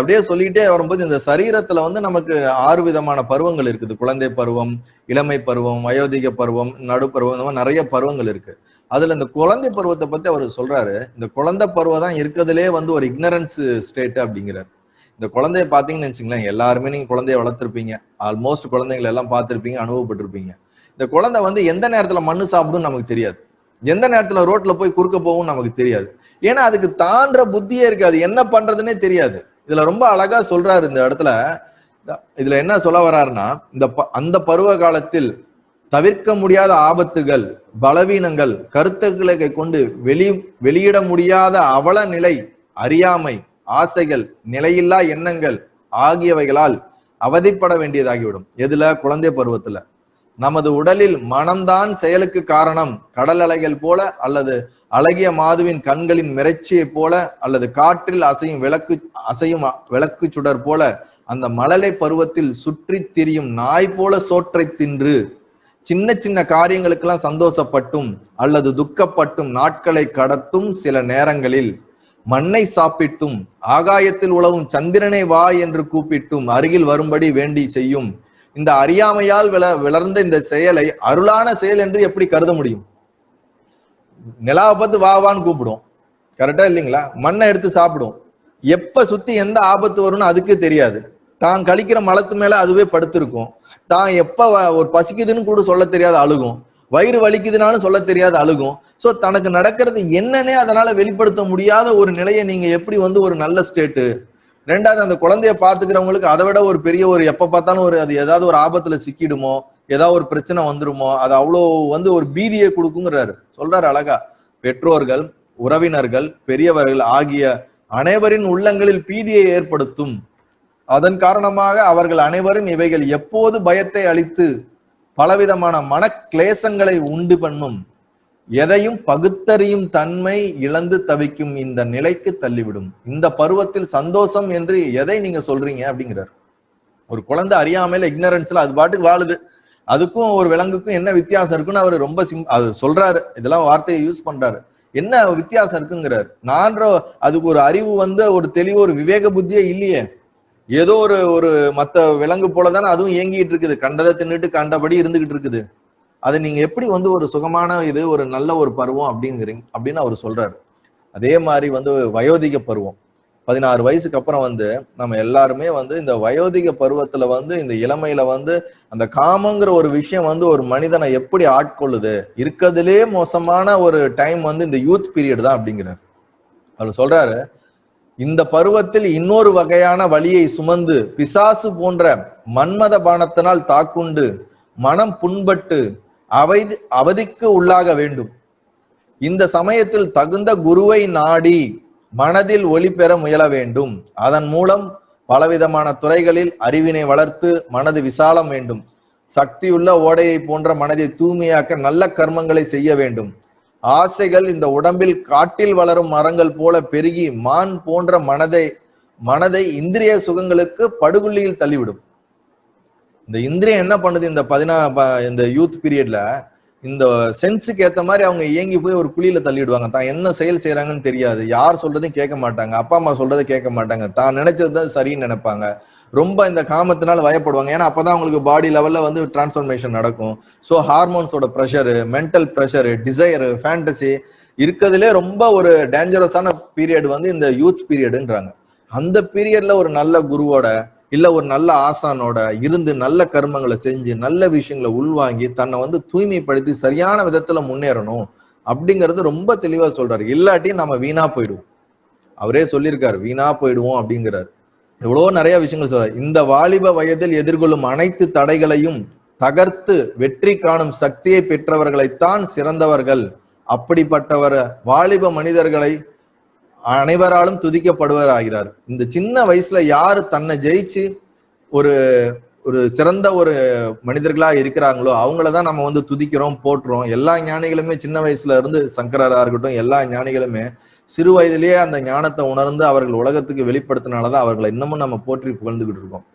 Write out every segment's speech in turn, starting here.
அப்படியே சொல்லிட்டே வரும்போது இந்த சரீரத்துல வந்து நமக்கு 6 விதமான பருவங்கள் இருக்குது. குழந்தை பருவம், இளமை பருவம், வயோதிக பருவம், நடுப்பருவம், இந்த மாதிரி நிறைய பருவங்கள் இருக்கு. அதுல இந்த குழந்தை பருவத்தை பத்தி அவர் சொல்றாரு. இந்த குழந்தை பருவம் தான் இருக்கிறதுலே வந்து ஒரு இக்னரன்ஸ் ஸ்டேட் அப்படிங்கிறார். இந்த குழந்தைய பாத்தீங்கன்னு வச்சுங்களேன், எல்லாருமே நீங்க குழந்தைய வளர்த்துருப்பீங்க, ஆல்மோஸ்ட் குழந்தைங்களை எல்லாம் பார்த்திருப்பீங்க, அனுபவப்பட்டிருப்பீங்க. இந்த குழந்தை வந்து எந்த நேரத்துல மண்ணு சாப்பிடும் நமக்கு தெரியாது, எந்த நேரத்துல ரோட்ல போய் குறுக்க போகும் நமக்கு தெரியாது. ஏன்னா அதுக்கு தான்ற புத்தியே இருக்காது, என்ன பண்றதுன்னே தெரியாது. இதுல ரொம்ப அழகா சொல்றாரு இந்த இடத்துல. இதுல என்ன சொல்ல வர்றாருன்னா, அந்த பருவ காலத்தில் தவிர்க்க முடியாத ஆபத்துகள், பலவீனங்கள், கருத்துக்களை கொண்டு வெளியிட முடியாத அவல நிலை, அறியாமை, ஆசைகள், நிலையில்லா எண்ணங்கள் ஆகியவைகளால் அவதிப்பட வேண்டியதாகிவிடும். எதுல? குழந்தை பருவத்துல. நமது உடலில் மனம்தான் செயலுக்கு காரணம். கடல் அலைகள் போல, அல்லது அழகிய மாதுவின் கண்களின் மிரட்சியை போல, அல்லது காற்றில் அசையும் விளக்கு சுடர் போல அந்த மழலை பருவத்தில் சுற்றி திரியும் நாய் போல சோற்றை தின்று சின்ன சின்ன காரியங்களுக்கெல்லாம் சந்தோஷப்பட்டும் அல்லது துக்கப்பட்டும் நாட்களை கடத்தும் சில நேரங்களில் மண்ணை சாப்பிட்டும் ஆகாயத்தில் உலவும் சந்திரனை வா என்று கூப்பிட்டும் அருகில் வரும்படி வேண்டி செய்யும் இந்த அறியாமையால் வளர்ந்த இந்த செயலை அருளான செயல் என்று எப்படி கருத முடியும்? நிலாவை பார்த்து வாவான்னு கூப்பிடும், கரெக்டா இல்லைங்களா? மண்ணை எடுத்து சாப்பிடும். எப்ப சுத்தி எந்த ஆபத்து வரும்னு அதுக்கு தெரியாது. தான் கழிக்கிற மலத்து மேல அதுவே படுத்திருக்கும். தான் எப்ப ஒரு பசிக்குதுன்னு கூட சொல்ல தெரியாது, அழுகும். வயிறு வலிக்குதுனாலும் சொல்ல தெரியாது, அழுகும். சோ தனக்கு நடக்கிறது என்னன்னே அதனால வெளிப்படுத்த முடியாத ஒரு நிலையை நீங்க எப்படி வந்து ஒரு நல்ல ஸ்டேட்டு. ரெண்டாவது, அந்த குழந்தைய பாத்துக்கிறவங்களுக்கு அதை விட ஒரு பெரிய ஒரு எப்ப பார்த்தாலும் ஒரு அது ஏதாவது ஒரு ஆபத்துல சிக்கிடுமோ, ஏதாவது ஒரு பிரச்சனை வந்துருமோ, அது அவ்வளோ வந்து ஒரு பீதியை கொடுக்குங்கிறாரு. சொல்றாரு அழகா, பெற்றோர்கள், உறவினர்கள், பெரியவர்கள் ஆகிய அனைவரின் உள்ளங்களில் பீதியை ஏற்படுத்தும். அதன் காரணமாக அவர்கள் அனைவரும் இவைகள் எப்போது பயத்தை அளித்து பலவிதமான மன கிளேசங்களை உண்டு பண்ணும், எதையும் பகுத்தறியும் தன்மை இழந்து தவிக்கும் இந்த நிலைக்கு தள்ளிவிடும். இந்த பருவத்தில் சந்தோஷம் என்று எதை நீங்க சொல்றீங்க அப்படிங்கிறார். ஒரு குழந்தை அறியாமையில, இக்னரன்ஸ்ல அது பாட்டுக்கு வாழுது. அதுக்கும் ஒரு விலங்குக்கும் என்ன வித்தியாசம் இருக்குன்னு அவர் ரொம்ப அது சொல்றாரு. இதெல்லாம் வார்த்தையை யூஸ் பண்றாரு. என்ன வித்தியாசம் இருக்குங்கிறார். அதுக்கு ஒரு அறிவு வந்து ஒரு தெளிவு, ஒரு விவேக புத்தியே இல்லையே. ஏதோ ஒரு மத்த விலங்கு போலதானே அதுவும் இயங்கிட்டு இருக்குது, கண்டதை தின்னுட்டு கண்டபடி இருந்துகிட்டு இருக்குது. அதை நீங்க எப்படி வந்து ஒரு சுகமான இது ஒரு நல்ல ஒரு பருவம் அப்படின்னு அவர் சொல்றாரு. அதே மாதிரி வந்து வயோதிக பருவம் 16 வயசுக்கு அப்புறம் வந்து நம்ம எல்லாருமே வந்து இந்த வயோதிக பருவத்துல வந்து இந்த இளமையில வந்து அந்த காமங்கிற ஒரு விஷயம் வந்து ஒரு மனிதனை எப்படி ஆட்கொள்ளுது. இருக்கிறதுலே மோசமான ஒரு டைம் வந்து இந்த யூத் பீரியட் தான் அப்படிங்கிறார். அவர் சொல்றாரு, இந்த பருவத்தில் இன்னொரு வகையான வலியை சுமந்து பிசாசு போன்ற மன்மத பானத்தினால் தாக்குண்டு மனம் புண்பட்டு அவதிக்கு உள்ளாக வேண்டும். இந்த சமயத்தில் தகுந்த குருவை நாடி மனதில் ஒளி பெற முயல வேண்டும். அதன் மூலம் பலவிதமான துறைகளில் அறிவினை வளர்த்து மனது விசாலம் வேண்டும். சக்தியுள்ள ஓடையை போன்ற மனதை தூய்மையாக்க நல்ல கர்மங்களை செய்ய வேண்டும். ஆசைகள் இந்த உடம்பில் காட்டில் வளரும் மரங்கள் போல பெருகி மான் போன்ற மனதை இந்திரிய சுகங்களுக்கு படுகொல்லியில் தள்ளிவிடும். இந்த இந்திரியம் என்ன பண்ணுது? இந்த யூத் பீரியட்ல இந்த சென்ஸுக்கு ஏத்த மாதிரி அவங்க இயங்கி போய் ஒரு குழியில தள்ளிடுவாங்க. தான் என்ன செயல் செய்யறாங்கன்னு தெரியாது, யார் சொல்றதையும் கேட்க மாட்டாங்க, அப்பா அம்மா சொல்றதை கேட்க மாட்டாங்க, தான் நினைச்சதுதான் சரின்னு நினைப்பாங்க. ரொம்ப இந்த காமத்தினால வயப்படுவாங்க. ஏன்னா அப்பதான் அவங்களுக்கு பாடி லெவல்ல வந்து டிரான்ஸ்ஃபர்மேஷன் நடக்கும். ஸோ ஹார்மோன்ஸோட pressure, mental pressure, desire, fantasy இருக்கிறதுலே ரொம்ப ஒரு டேஞ்சரஸான பீரியட் வந்து இந்த யூத் பீரியடுன்றாங்க. அந்த பீரியட்ல ஒரு நல்ல குருவோட இல்ல ஒரு நல்ல ஆசானோட இருந்து நல்ல கர்மங்களை செஞ்சு நல்ல விஷயங்களை உள்வாங்கி தன்னை வந்து தூய்மைப்படுத்தி சரியான விதத்துல முன்னேறணும் அப்படிங்கிறது ரொம்ப தெளிவா சொல்றாரு. இல்லாட்டி நம்ம வீணா போயிடுவோம். அவரே சொல்லியிருக்காரு, வீணா போயிடுவோம் அப்படிங்கிறாரு. எவ்வளவோ நிறைய விஷயங்கள் சொல்றாரு. இந்த வாலிப வயதில் எதிர்கொள்ளும் அனைத்து தடைகளையும் தகர்த்து வெற்றி காணும் சக்தியை பெற்றவர்களைத்தான் சிறந்தவர்கள். அப்படிப்பட்டவர் வாலிப மனிதர்களை அனைவராலும் துதிக்கப்படுவர் ஆகிறார். இந்த சின்ன வயசுல யாரு தன்னை ஜெயிச்சு ஒரு சிறந்த ஒரு மனிதர்களா இருக்கிறாங்களோ அவங்களதான் நம்ம வந்து துதிக்கிறோம், போற்றுறோம். எல்லா ஞானிகளுமே சின்ன வயசுல இருந்து, சங்கரரா இருக்கட்டும், எல்லா ஞானிகளுமே சிறு வயதிலேயே அந்த ஞானத்தை உணர்ந்து அவர்கள் உலகத்துக்கு வெளிப்படுத்தினாலதான் அவர்களை இன்னமும் நம்ம போற்றி புகழ்ந்துகிட்டு இருக்கோம்.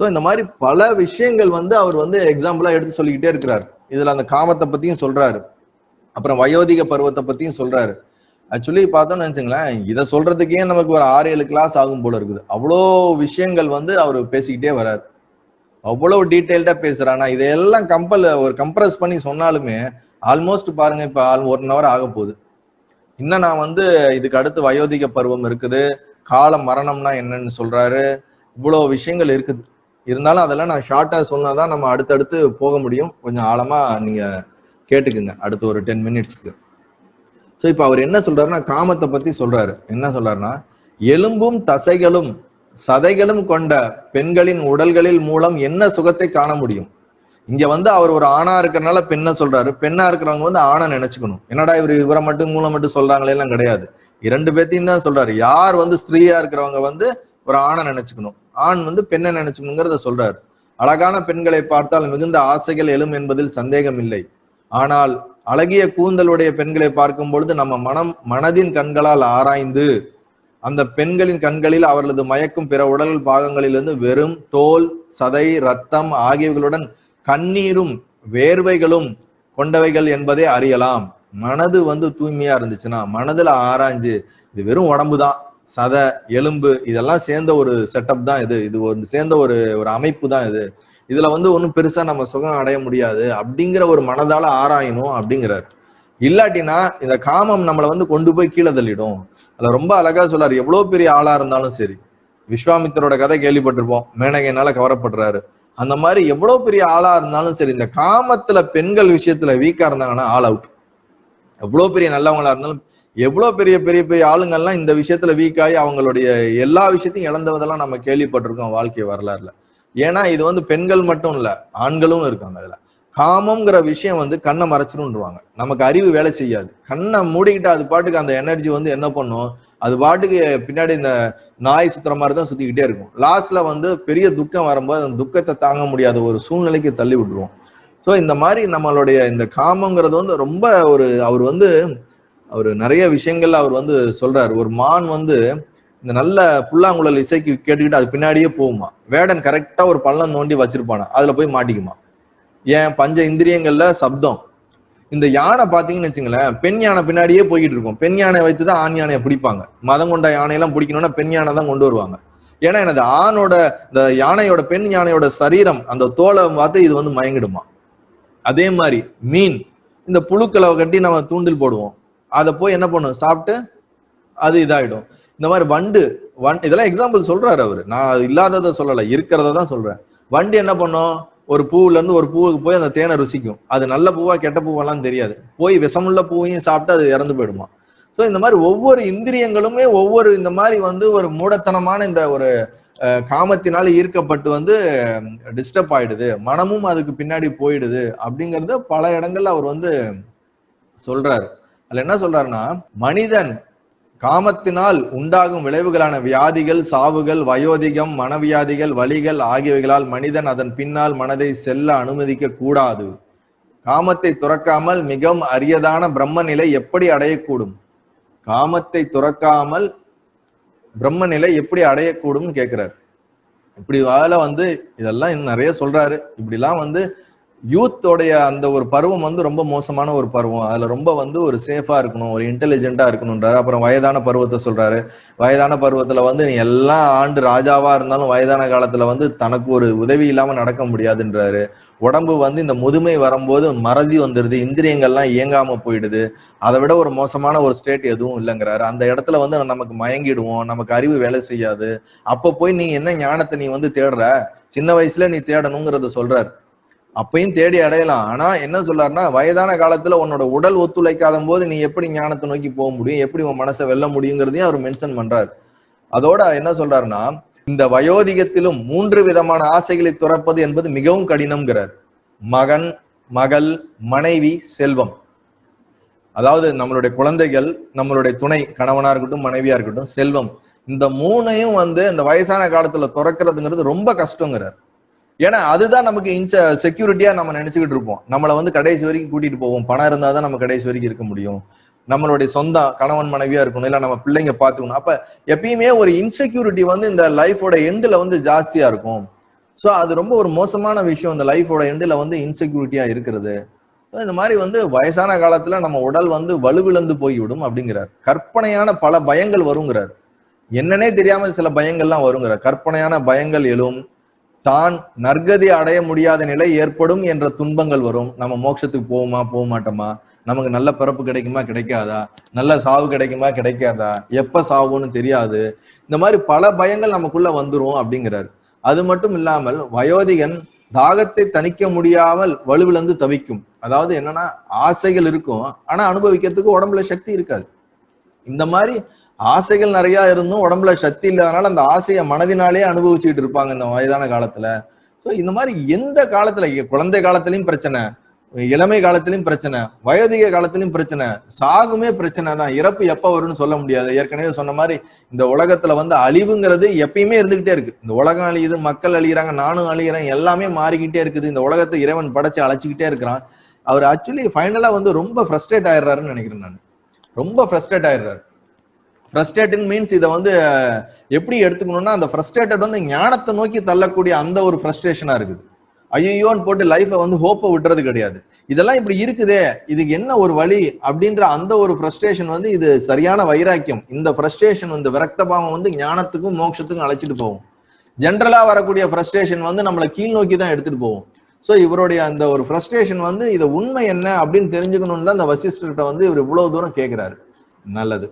ஸோ இந்த மாதிரி பல விஷயங்கள் வந்து அவர் வந்து எக்ஸாம்பிளா எடுத்து சொல்லிக்கிட்டே இருக்கிறார். இதுல அந்த காமத்தை பத்தியும் சொல்றாரு, அப்புறம் வயோதிக பருவத்தை பத்தியும் சொல்றாரு. ஆக்சுவலி பார்த்தோம்னு நினைச்சுங்களேன், இதை சொல்றதுக்கே நமக்கு ஒரு 6-7 கிளாஸ் ஆகும் போல இருக்குது. அவ்வளோ விஷயங்கள் வந்து அவர் பேசிக்கிட்டே வர்றாரு. அவ்வளவு டீடைல்டா பேசுறானா, இதையெல்லாம் ஒரு கம்ப்ரஸ் பண்ணி சொன்னாலுமே ஆல்மோஸ்ட் பாருங்க, இப்ப 1 hour ஆக போகுது. இன்னும் நான் வந்து இதுக்கு அடுத்து வயோதிக பருவம் இருக்குது, கால மரணம்னா என்னன்னு சொல்றாரு, இவ்வளவு விஷயங்கள் இருக்குது. இருந்தாலும் அதெல்லாம் நான் ஷார்ட்டா சொன்னாதான் நம்ம அடுத்தடுத்து போக முடியும். கொஞ்சம் ஆழமா நீங்க கேட்டுக்குங்க அடுத்து ஒரு 10 minutesக்கு. ஸோ இப்ப அவர் என்ன சொல்றாருன்னா, காமத்தை பத்தி சொல்றாரு. என்ன சொல்றாருன்னா, எலும்பும் தசைகளும் சதைகளும் கொண்ட பெண்களின் உடல்களில் மூலம் என்ன சுகத்தை காண முடியும்? இங்க வந்து அவர் ஒரு ஆணா இருக்கிறனால பெண்ணை சொல்றாரு. பெண்ணா இருக்கிறவங்க வந்து ஆணை நினைச்சுக்கணும். என்னடா இவரை மட்டும் மூலம் மட்டும் சொல்றாங்களே எல்லாம் கிடையாது. 2 பேத்தையும் தான் சொல்றாரு. யார் வந்து ஸ்திரீயா இருக்கிறவங்க வந்து ஒரு ஆணை நினைச்சுக்கணும், ஆண் வந்து பெண்ணை நினைச்சுக்கணுங்கிறத சொல்றாரு. அழகான பெண்களை பார்த்தால் மிகுந்த ஆசைகள் எழும் என்பதில் சந்தேகம் இல்லை. ஆனால் அழகிய கூந்தலுடைய பெண்களை பார்க்கும் பொழுது நம்ம மனதின் கண்களால் ஆராய்ந்து அந்த பெண்களின் கண்களில் அவர்களது மயக்கும் பிற உடல் பாகங்களிலிருந்து வெறும் தோல், சதை, ரத்தம் ஆகியவர்களுடன் கண்ணீரும் வேர்வைகளும் கொண்டவைகள் என்பதை அறியலாம். மனது வந்து தூய்மையா இருந்துச்சுன்னா, மனதுல ஆராய்ஞ்சு இது வெறும் உடம்புதான், சதை, எலும்பு இதெல்லாம் சேர்ந்த ஒரு செட்டப் தான் இது சேர்ந்த ஒரு அமைப்பு தான் இதுல வந்து ஒன்றும் பெருசா நம்ம சுகம் அடைய முடியாது அப்படிங்கிற ஒரு மனதால ஆராயணும் அப்படிங்கிறார். இல்லாட்டினா இந்த காமம் நம்மளை வந்து கொண்டு போய் கீழே தள்ளிடும். அதுல ரொம்ப அழகா சொல்லாரு. எவ்வளவு பெரிய ஆளா இருந்தாலும் சரி, விஸ்வாமித்திரோட கதை கேள்விப்பட்டிருப்போம், மேனகையினால கவரப்படுறாரு. அந்த மாதிரி எவ்வளவு பெரிய ஆளா இருந்தாலும் சரி, இந்த காமத்துல பெண்கள் விஷயத்துல வீக்கா இருந்தாங்கன்னா ஆல் அவுட். எவ்வளவு பெரிய நல்லவங்களா இருந்தாலும், எவ்வளவு பெரிய பெரிய பெரிய ஆளுங்கள்லாம் இந்த விஷயத்துல வீக் ஆகி அவங்களுடைய எல்லா விஷயத்தையும் இழந்தவதெல்லாம் நம்ம கேள்விப்பட்டிருக்கோம் வாழ்க்கை வரலாறுல. ஏன்னா இது வந்து பெண்கள் மட்டும் இல்ல, ஆண்களும் இருக்காங்க. அதுல காமம்ங்கிற விஷயம் வந்து கண்ணை மறைச்சிருன்னுவாங்க. நமக்கு அறிவு வேலை செய்யாது. கண்ணை மூடிக்கிட்டு அது பாட்டுக்கு அந்த எனர்ஜி வந்து என்ன பண்ணும், அது பாட்டுக்கு பின்னாடி இந்த நாய் சுத்துற மாதிரி தான் சுத்திக்கிட்டே இருக்கும். லாஸ்ட்ல வந்து பெரிய துக்கம் வரும்போது அந்த துக்கத்தை தாங்க முடியாத ஒரு சூழ்நிலைக்கு தள்ளி விட்டுருவோம். ஸோ இந்த மாதிரி நம்மளுடைய இந்த காமங்கிறது வந்து ரொம்ப அவர் நிறைய விஷயங்கள்ல அவர் வந்து சொல்றாரு. ஒரு மான் வந்து இந்த நல்ல புல்லாங்குழல் இசைக்கு கேட்டுக்கிட்டு அது பின்னாடியே போகுமா. வேடன் கரெக்டா ஒரு பள்ளம் நோண்டி வச்சிருப்பானா, அதுல போய் மாட்டிக்குமா. ஏன்? பஞ்ச இந்திரியங்கள்ல சப்தம். இந்த யானை பாத்தீங்கன்னு வச்சுங்களேன், பெண் யானை பின்னாடியே போய்கிட்டு இருக்கும். பெண் யானை வைத்துதான் ஆண் யானையை பிடிப்பாங்க. மதம் கொண்ட யானையெல்லாம் பிடிக்கணும்னா பெண் யானை தான் கொண்டு வருவாங்க. ஏன்னா எனது ஆணோட இந்த யானையோட பெண் யானையோட சரீரம் அந்த தோலை பார்த்து இது வந்து மயங்கிடுமா. அதே மாதிரி மீன் இந்த புழுக்களை கட்டி நம்ம தூண்டில் போடுவோம், அதை போய் என்ன பண்ணும், சாப்பிட்டு அது இதாயிடும். இந்த மாதிரி வண்டு இதெல்லாம் எக்ஸாம்பிள் சொல்றாரு அவரு. நான் இல்லாததை சொல்லலை, இருக்கிறத தான் சொல்றேன். வண்டு என்ன பண்ணும், ஒரு பூவுல இருந்து ஒரு பூவுக்கு போய் அந்த தேனை ருசிக்கும். அது நல்ல பூவா கெட்ட பூவெல்லாம் தெரியாது, போய் விஷமுள்ள பூவையும் சாப்பிட்டு அது இறந்து போயிடுமா. ஸோ இந்த மாதிரி ஒவ்வொரு இந்திரியங்களுமே ஒவ்வொரு இந்த மாதிரி வந்து ஒரு மூடத்தனமான இந்த ஒரு காமத்தினால ஈர்க்கப்பட்டு வந்து டிஸ்டர்ப் ஆயிடுது, மனமும் அதுக்கு பின்னாடி போயிடுது அப்படிங்கறது பல இடங்கள்ல அவர் வந்து சொல்றாரு. அதுல என்ன சொல்றாருன்னா, மனிதன் காமத்தினால் உண்டாகும் விளைவுகளான வியாதிகள், சாவுகள், வயோதிகம், மனவியாதிகள், வலிகள் ஆகியவைகளால் மனிதன் அதன் பின்னால் மனதை செல்ல அனுமதிக்க கூடாது. காமத்தை துறக்காமல் மிகவும் அரியதான பிரம்ம நிலை எப்படி அடையக்கூடும்? காமத்தை துறக்காமல் பிரம்ம நிலை எப்படி அடையக்கூடும் கேட்கிறார். இப்படி வேலை வந்து இதெல்லாம் இன்னும் நிறைய சொல்றாரு. இப்படிலாம் வந்து யூத்தோடைய அந்த ஒரு பருவம் வந்து ரொம்ப மோசமான ஒரு பருவம். அதுல ரொம்ப வந்து ஒரு சேஃபா இருக்கணும், ஒரு இன்டெலிஜென்ட்டா இருக்கணும்ன்றாரு. அப்புறம் வயதான பருவத்தை சொல்றாரு. வயதான பருவத்துல வந்து நீ எல்லா ஆண்டு ராஜாவா இருந்தாலும் வயதான காலத்துல வந்து தனக்கு ஒரு உதவி இல்லாம நடக்க முடியாதுன்றாரு. உடம்பு வந்து இந்த முதுமை வரும்போது மறதி வந்துடுது, இந்திரியங்கள்லாம் இயங்காம போயிடுது. அதை விட ஒரு மோசமான ஒரு ஸ்டேட் எதுவும் இல்லைங்கிறாரு. அந்த இடத்துல வந்து நமக்கு மயங்கிடுவோம், நமக்கு அறிவு வேலை செய்யாது. அப்ப போய் நீ என்ன ஞானத்தை நீ வந்து தேடுற, சின்ன வயசுல நீ தேடணுங்கிறத சொல்றாரு. அப்பையும் தேடி அடையலாம். ஆனா என்ன சொல்றாருன்னா, வயதான காலத்துல உன்னோட உடல் ஒத்துழைக்காத போது நீ எப்படி ஞானத்தை நோக்கி போக முடியும், எப்படி உன் மனசை வெல்ல முடியுங்கிறதையும் அவர் மென்ஷன் பண்றாரு. அதோட என்ன சொல்றாருன்னா, இந்த வயோதிகத்திலும் 3 விதமான ஆசைகளை துறப்பது என்பது மிகவும் கடினம்ங்கிறார். மகன், மகள், மனைவி, செல்வம். அதாவது நம்மளுடைய குழந்தைகள், நம்மளுடைய துணை, கணவனா இருக்கட்டும் மனைவியா இருக்கட்டும், செல்வம், இந்த 3ஐயும் வந்து இந்த வயசான காலத்துல துறக்கிறதுங்கிறது ரொம்ப கஷ்டங்கிறார். ஏன்னா அதுதான் நமக்கு செக்யூரிட்டியா நம்ம நினைச்சுக்கிட்டு இருப்போம். நம்மளை வந்து கடைசி வரைக்கும் கூட்டிட்டு போவோம். பணம் இருந்தாதான் நம்ம கடைசி வரைக்கும் இருக்க முடியும், நம்மளுடைய சொந்த கணவன் மனைவியா இருக்கணும், இல்ல நம்ம பிள்ளைங்க பாத்துக்கணும். அப்ப எப்பயுமே ஒரு இன்செக்யூரிட்டி வந்து இந்த லைஃபோட எண்டுல வந்து ஜாஸ்தியா இருக்கும். ஸோ அது ரொம்ப ஒரு மோசமான விஷயம், இந்த லைஃபோட எண்டுல வந்து இன்செக்யூரிட்டியா இருக்கிறது. இந்த மாதிரி வந்து வயசான காலத்துல நம்ம உடல் வந்து வலுவிழந்து போய்விடும் அப்படிங்கிறார். கற்பனையான பல பயங்கள் வருங்கிறார். என்னன்னே தெரியாம சில பயங்கள்லாம் வருங்கிறார். கற்பனையான பயங்கள் எழும். தான் நற்கதி அடைய முடியாத நிலை ஏற்படும் என்ற துன்பங்கள் வரும். நம்ம மோட்சத்துக்கு போவோமா போக மாட்டோமா, நமக்கு நல்ல பிறப்பு கிடைக்குமா கிடைக்காதா, நல்ல சாவு கிடைக்குமா கிடைக்காதா, எப்ப சாவுன்னு தெரியாது. இந்த மாதிரி பல பயங்கள் நமக்குள்ள வந்துரும் அப்படிங்கிறாரு. அது மட்டும் இல்லாமல் வயோதிகன் தாகத்தை தணிக்க முடியாமல் வலுவிழந்து தவிக்கும். அதாவது என்னன்னா, ஆசைகள் இருக்கும், ஆனா அனுபவிக்கிறதுக்கு உடம்புல சக்தி இருக்காது. இந்த மாதிரி ஆசைகள் நிறைய இருந்தும் உடம்புல சக்தி இல்லாதனால அந்த ஆசையை மனதினாலே அனுபவிச்சுட்டு இருப்பாங்க இந்த வயதான காலத்துல. ஸோ இந்த மாதிரி எந்த காலத்துல, குழந்தை காலத்திலயும் பிரச்சனை, இளமை காலத்திலயும் பிரச்சனை, வயோதிக காலத்திலயும் பிரச்சனை, சாகுமே பிரச்சனை தான். இறப்பு எப்ப வரும்னு சொல்ல முடியாது. ஏற்கனவே சொன்ன மாதிரி இந்த உலகத்துல வந்து அழிவுங்கிறது எப்பயுமே இருந்துகிட்டே இருக்கு. இந்த உலகம் அழியுது, மக்கள் அழிகிறாங்க, நானும் அழிகிறேன், எல்லாமே மாறிக்கிட்டே இருக்குது. இந்த உலகத்தை இறைவன் படைச்சு அழைச்சிக்கிட்டே இருக்கிறான். அவர் ஆக்சுவலி ஃபைனலா வந்து ரொம்ப ஃப்ரஸ்ட்ரேட் ஆயிடுறாருன்னு நினைக்கிறேன் நான். ரொம்ப ஃப்ரஸ்ட்ரேட் ஆயிடுறாரு. ஃப்ரஸ்ட்ரேட்டட் மீன்ஸ் இதை வந்து எப்படி எடுத்துக்கணும்னா, அந்த ஃப்ரஸ்ட்ரேட்டட் வந்து ஞானத்தை நோக்கி தள்ளக்கூடிய அந்த ஒரு ஃப்ரஸ்ட்ரேஷனா இருக்குது. ஐயோன்னு போட்டு லைஃபை வந்து ஹோப்பை விட்டுறது கிடையாது. இதெல்லாம் இப்படி இருக்குதே, இதுக்கு என்ன ஒரு வழி அப்படின்ற அந்த ஒரு ஃப்ரஸ்ட்ரேஷன் வந்து இது சரியான வைராக்கியம். இந்த ஃப்ரஸ்ட்ரேஷன் வந்து விரக்த பாவம் வந்து ஞானத்துக்கும் மோட்சத்துக்கும் அழைச்சிட்டு போகும். ஜென்ரலா வரக்கூடிய ஃப்ரஸ்ட்ரேஷன் வந்து நம்மளை கீழ் நோக்கி தான் எடுத்துட்டு போகும். ஸோ இவருடைய அந்த ஒரு ஃப்ரஸ்ட்ரேஷன் வந்து இதை உண்மை என்ன அப்படின்னு தெரிஞ்சுக்கணும்னு தான் அந்த வசிஷ்டர்கிட்ட வந்து இவர் இவ்வளவு தூரம் கேட்கிறாரு. நல்லது.